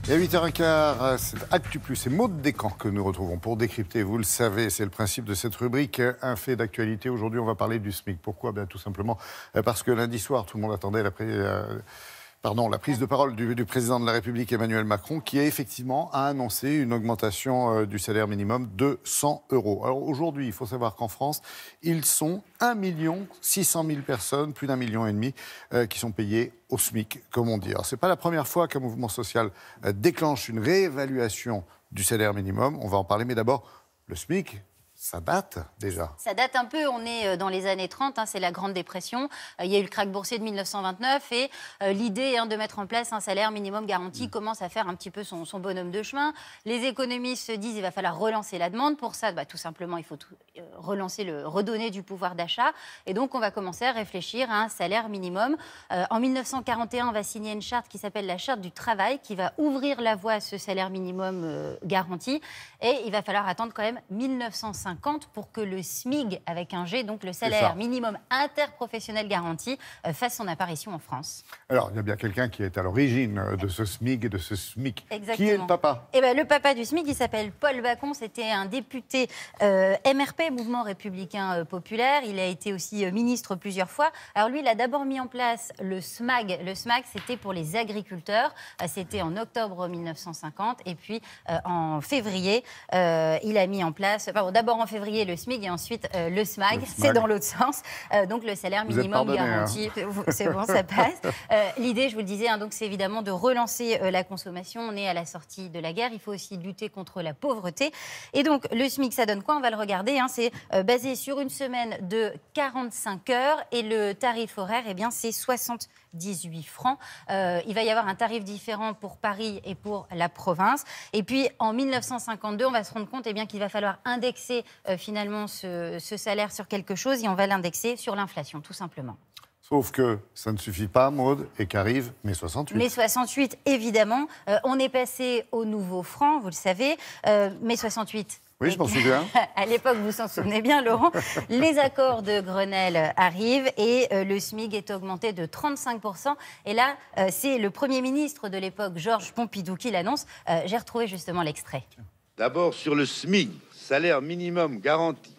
Et à 8h15, c'est Actu Plus, c'est Maude Descamps que nous retrouvons pour décrypter. Vous le savez, c'est le principe de cette rubrique, un fait d'actualité. Aujourd'hui, on va parler du SMIC. Pourquoi ? Bien, tout simplement parce que lundi soir, tout le monde attendait la prise de parole du président de la République, Emmanuel Macron, qui a effectivement annoncé une augmentation du salaire minimum de 100 €. Alors aujourd'hui, il faut savoir qu'en France, ils sont 1 600 000 personnes, plus d'1,5 million, qui sont payées au SMIC, comme on dit. Alors, ce n'est pas la première fois qu'un mouvement social déclenche une réévaluation du salaire minimum. On va en parler, mais d'abord, le SMIC. Ça date déjà. Ça date un peu, on est dans les années 30, c'est la Grande Dépression. Il y a eu le krach boursier de 1929 et l'idée de mettre en place un salaire minimum garanti commence à faire un petit peu son bonhomme de chemin. Les économistes se disent qu'il va falloir relancer la demande. Pour ça, tout simplement, il faut redonner du pouvoir d'achat. Et donc, on va commencer à réfléchir à un salaire minimum. En 1941, on va signer une charte qui s'appelle la Charte du travail qui va ouvrir la voie à ce salaire minimum garanti. Et il va falloir attendre quand même 1950 pour que le SMIG, avec un G, donc le salaire minimum interprofessionnel garanti, fasse son apparition en France. Alors, il y a bien quelqu'un qui est à l'origine de ce SMIG et de ce SMIC. Exactement. Qui est le papa ? Le papa du SMIC, il s'appelle Paul Bacon. C'était un député MRP, Mouvement Républicain Populaire. Il a été aussi ministre plusieurs fois. Alors lui, il a d'abord mis en place le SMAG. Le SMAG, c'était pour les agriculteurs. C'était en octobre 1950. Et puis, en février, il a mis en place... d'abord en février, le SMIG et ensuite le SMAG. C'est dans l'autre sens. Donc, le salaire minimum garanti. C'est bon, ça passe. L'idée, je vous le disais, donc c'est évidemment de relancer la consommation. On est à la sortie de la guerre. Il faut aussi lutter contre la pauvreté. Et donc, le SMIC, ça donne quoi ? On va le regarder. C'est basé sur une semaine de 45 heures. Et le tarif horaire, c'est 78 francs. Il va y avoir un tarif différent pour Paris et pour la province. Et puis, en 1952, on va se rendre compte qu'il va falloir indexer finalement ce salaire sur quelque chose et on va l'indexer sur l'inflation, tout simplement. Sauf que ça ne suffit pas, Maude, et qu'arrive mai 68. Mai 68, évidemment. On est passé au nouveau franc, vous le savez. Mai 68. Oui, je m'en souviens. À l'époque, vous vous en souvenez bien, Laurent. Les accords de Grenelle arrivent et le SMIC est augmenté de 35%. Et là, c'est le Premier ministre de l'époque, Georges Pompidou, qui l'annonce. J'ai retrouvé justement l'extrait. D'abord sur le SMIC, salaire minimum garanti,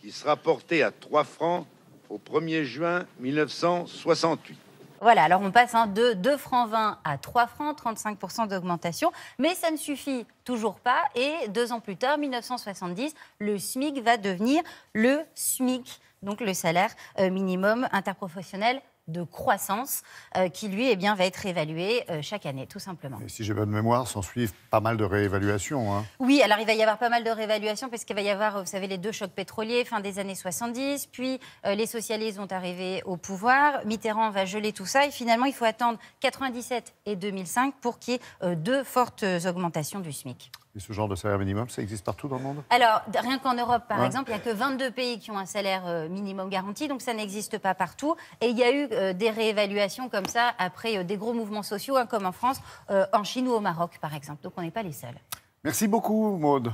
qui sera porté à 3 francs au 1er juin 1968. Voilà, alors on passe de 2 francs 20 à 3 francs, 35% d'augmentation. Mais ça ne suffit toujours pas. Et 2 ans plus tard, 1970, le SMIC va devenir le SMIC, donc le salaire minimum interprofessionnel de croissance, qui lui va être réévalué chaque année, tout simplement. Et si j'ai bonne mémoire, s'en suivent pas mal de réévaluations. Oui, alors il va y avoir pas mal de réévaluations, parce qu'il va y avoir, vous savez, les 2 chocs pétroliers, fin des années 70, puis les socialistes vont arriver au pouvoir, Mitterrand va geler tout ça, et finalement, il faut attendre 97 et 2005 pour qu'il y ait 2 fortes augmentations du SMIC. Et ce genre de salaire minimum, ça existe partout dans le monde ? Alors, rien qu'en Europe, par exemple, il n'y a que 22 pays qui ont un salaire minimum garanti, donc ça n'existe pas partout. Et il y a eu des réévaluations comme ça, après des gros mouvements sociaux, comme en France, en Chine ou au Maroc, par exemple. Donc on n'est pas les seuls. Merci beaucoup, Maude.